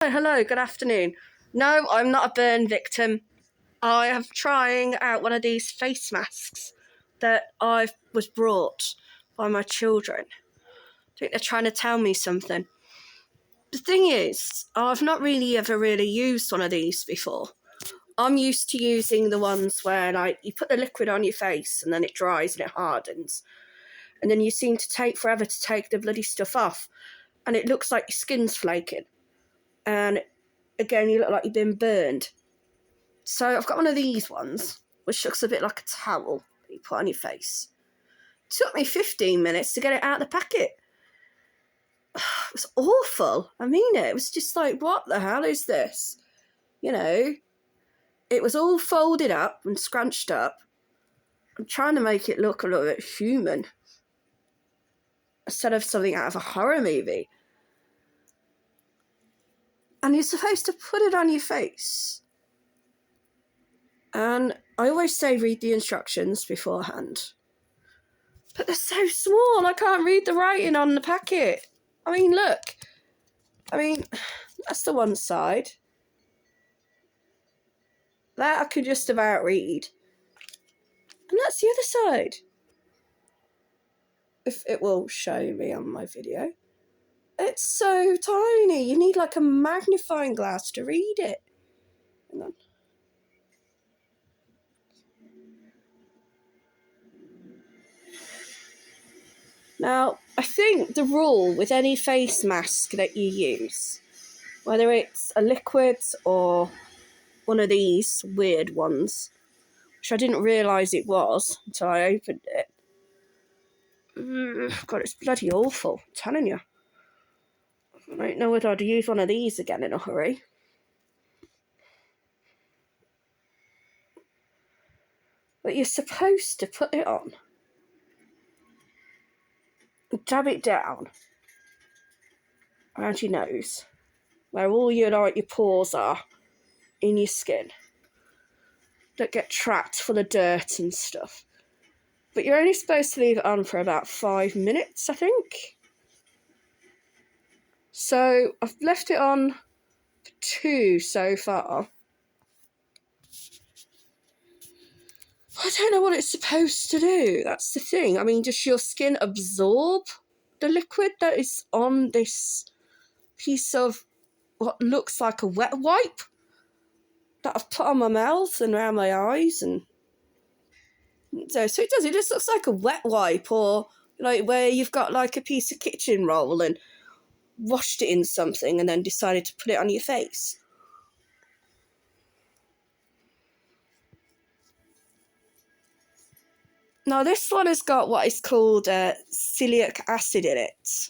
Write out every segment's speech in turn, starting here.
Hello, good afternoon. No, I'm not a burn victim. I am trying out one of these face masks that I was brought by my children. I think they're trying to tell me something. The thing is, I've not ever used one of these before. I'm used to using the ones where you put the liquid on your face and then it dries and it hardens. And then you seem to take forever to take the bloody stuff off. And it looks like your skin's flaking. And again, you look like you've been burned. So I've got one of these ones, which looks a bit like a towel that you put on your face. It took me 15 minutes to get it out of the packet. It was awful. I mean it. It was just like, what the hell is this? You know, it was all folded up and scrunched up. I'm trying to make it look a little bit human instead of something out of a horror movie. And you're supposed to put it on your face. And I always say read the instructions beforehand. But they're so small, I can't read the writing on the packet. I mean, look. That's the one side. That I can just about read. And that's the other side. If it will show me on my video. It's so tiny. You need like a magnifying glass to read it. Hang on. Now, I think the rule with any face mask that you use, whether it's a liquid or one of these weird ones, which I didn't realise it was until I opened it. God, it's bloody awful, I'm telling you. I don't know whether I'd use one of these again in a hurry. But you're supposed to put it on. Dab it down around your nose, where all your pores are in your skin that get trapped full of dirt and stuff. But you're only supposed to leave it on for about 5 minutes, I think. So I've left it on for 2 so far. I don't know what it's supposed to do. That's the thing. I mean, does your skin absorb the liquid that is on this piece of what looks like a wet wipe that I've put on my mouth and around my eyes? And so it does. It just looks like a wet wipe, or like where you've got like a piece of kitchen roll and washed it in something and then decided to put it on your face. Now, this one has got what is called celiac acid in it.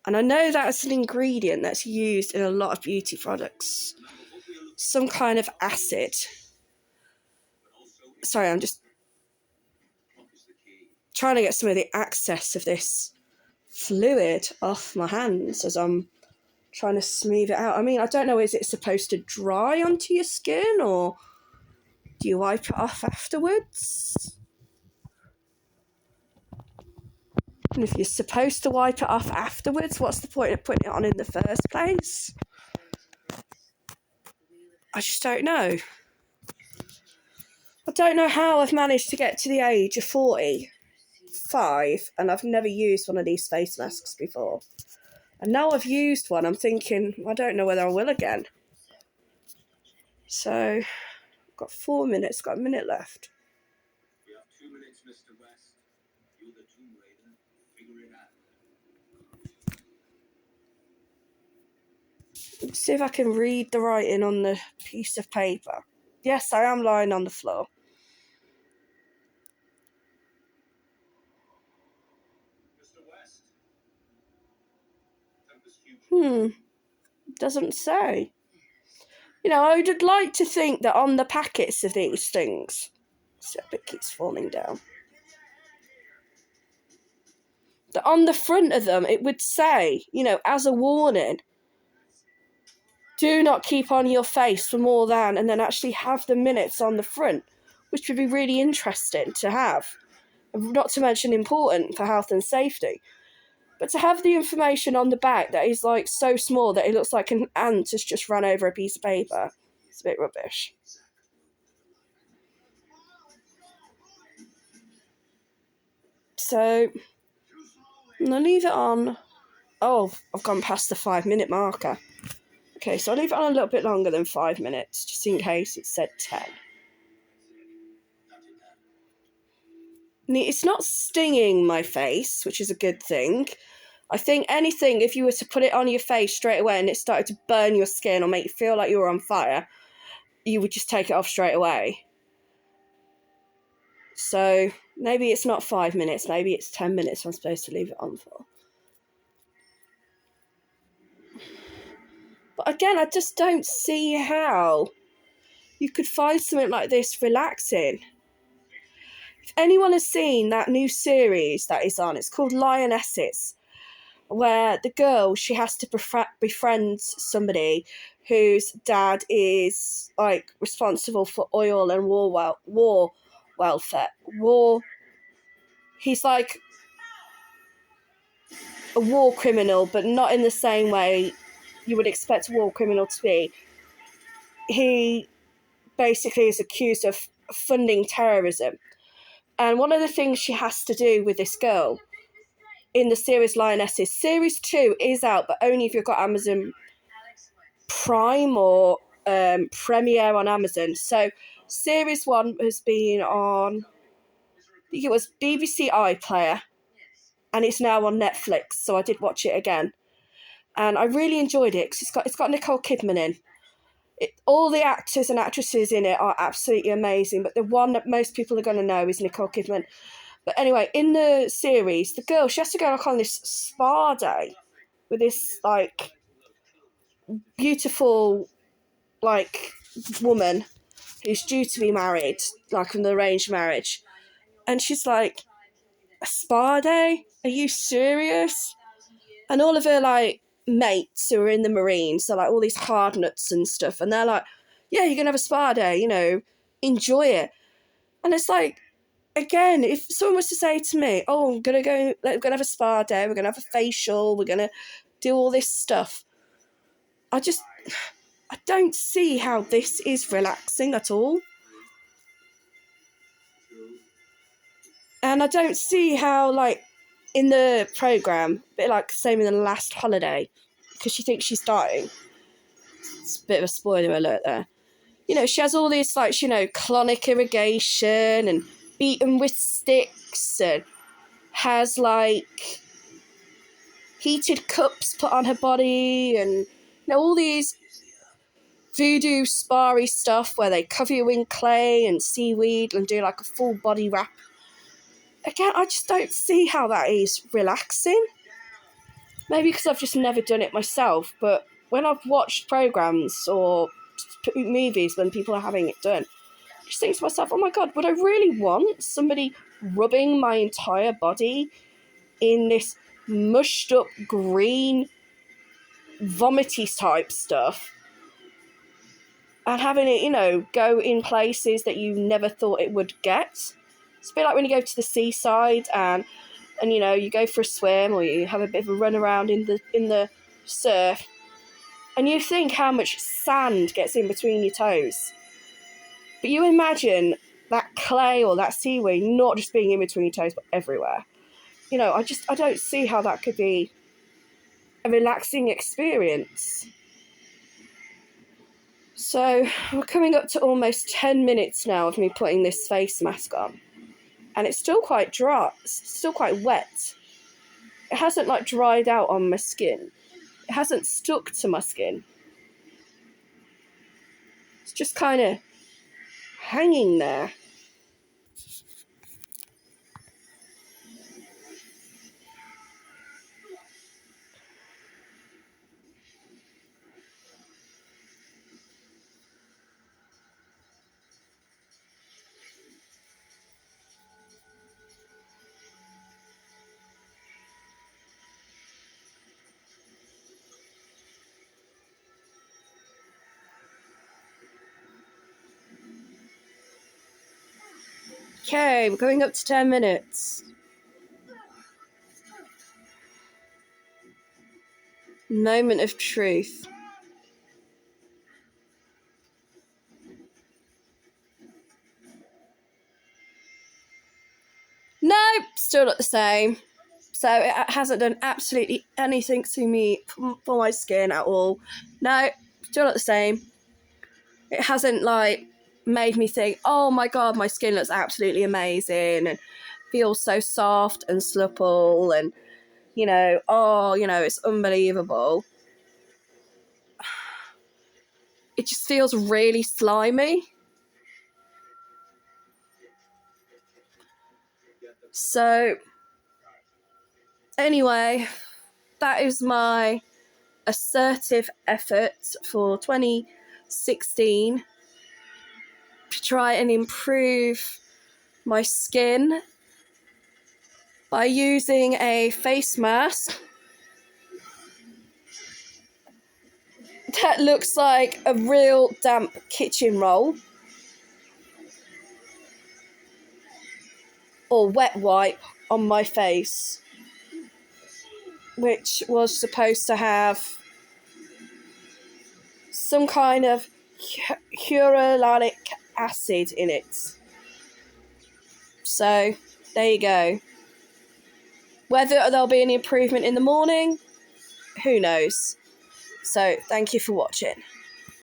And I know that's an ingredient that's used in a lot of beauty products. Some kind of acid. Sorry, I'm just trying to get some of the excess of this fluid off my hands as I'm trying to smooth it out. I mean, I don't know, is it supposed to dry onto your skin, or do you wipe it off afterwards? And if you're supposed to wipe it off afterwards, what's the point of putting it on in the first place? I just don't know. I don't know how I've managed to get to the age of 45 and I've never used one of these face masks before. And now I've used one, I'm thinking, I don't know whether I will again. So, I've got 4 minutes, got a minute left. We have 2 minutes, Mr. West. You're the Tomb Raider. Figure it out. Let's see if I can read the writing on the piece of paper. Yes, I am lying on the floor. Mr. West. Doesn't say. You know, I would like to think that on the packets of these things, so it keeps falling down, that on the front of them it would say, you know, as a warning, do not keep on your face for more than, and then actually have the minutes on the front, which would be really interesting to have, not to mention important for health and safety. But to have the information on the back that is like so small that it looks like an ant has just run over a piece of paper, it's a bit rubbish. So I'm gonna leave it on. Oh, I've gone past the 5-minute marker. Okay, so I'll leave it on a little bit longer than 5 minutes, just in case it said 10. It's not stinging my face, which is a good thing. I think anything, if you were to put it on your face straight away and it started to burn your skin or make you feel like you were on fire, you would just take it off straight away. So maybe it's not 5 minutes, maybe it's 10 minutes I'm supposed to leave it on for. But again, I just don't see how you could find something like this relaxing. If anyone has seen that new series that is on, it's called Lionesses, where the girl, she has to befriend somebody whose dad is like responsible for oil and war welfare. He's like a war criminal, but not in the same way you would expect a war criminal to be. He basically is accused of funding terrorism. And one of the things she has to do with this girl in the series Lionesses, Series 2 is out, but only if you've got Amazon Prime or Premiere on Amazon. So Series 1 has been on, I think it was BBC iPlayer, and it's now on Netflix, so I did watch it again. And I really enjoyed it because it's got Nicole Kidman in. All the actors and actresses in it are absolutely amazing, but the one that most people are going to know is Nicole Kidman. But anyway, in the series, the girl, she has to go like on this spa day with this like beautiful like woman who's due to be married, like an arranged marriage. And she's like, a spa day? Are you serious? And all of her like mates who are in the Marines, so like all these hard nuts and stuff, and they're like, yeah, you're gonna have a spa day, you know, enjoy it. And it's like, again, if someone was to say to me, oh, we're gonna have a spa day, we're gonna have a facial, we're gonna do all this stuff, I don't see how this is relaxing at all. And I don't see how, like, in the programme, a bit like same in the last holiday, because she thinks she's dying. It's a bit of a spoiler alert there. You know, she has all this, like, you know, colonic irrigation and beaten with sticks and has, like, heated cups put on her body and, you know, all these voodoo spa-y stuff where they cover you in clay and seaweed and do, like, a full body wrap. Again, I just don't see how that is relaxing. Maybe because I've just never done it myself, but when I've watched programmes or movies when people are having it done, I just think to myself, oh my God, would I really want somebody rubbing my entire body in this mushed up green vomity type stuff and having it, you know, go in places that you never thought it would get? It's a bit like when you go to the seaside and you know, you go for a swim or you have a bit of a run around in the surf, and you think how much sand gets in between your toes. But you imagine that clay or that seaweed not just being in between your toes, but everywhere. You know, I don't see how that could be a relaxing experience. So we're coming up to almost 10 minutes now of me putting this face mask on. And it's still quite dry, it's still quite wet. It hasn't like dried out on my skin. It hasn't stuck to my skin. It's just kind of hanging there. Okay, we're going up to 10 minutes. Moment of truth. No, still not the same. So it hasn't done absolutely anything to me for my skin at all. No, still not the same. It hasn't like made me think, oh my god, my skin looks absolutely amazing and feels so soft and supple and, you know, oh, you know, it's unbelievable. It just feels really slimy. So, anyway, that is my assertive effort for 2016 to try and improve my skin by using a face mask that looks like a real damp kitchen roll or wet wipe on my face, which was supposed to have some kind of hyaluronic acid in it. So, there you go. Whether there'll be any improvement in the morning, who knows? So, thank you for watching.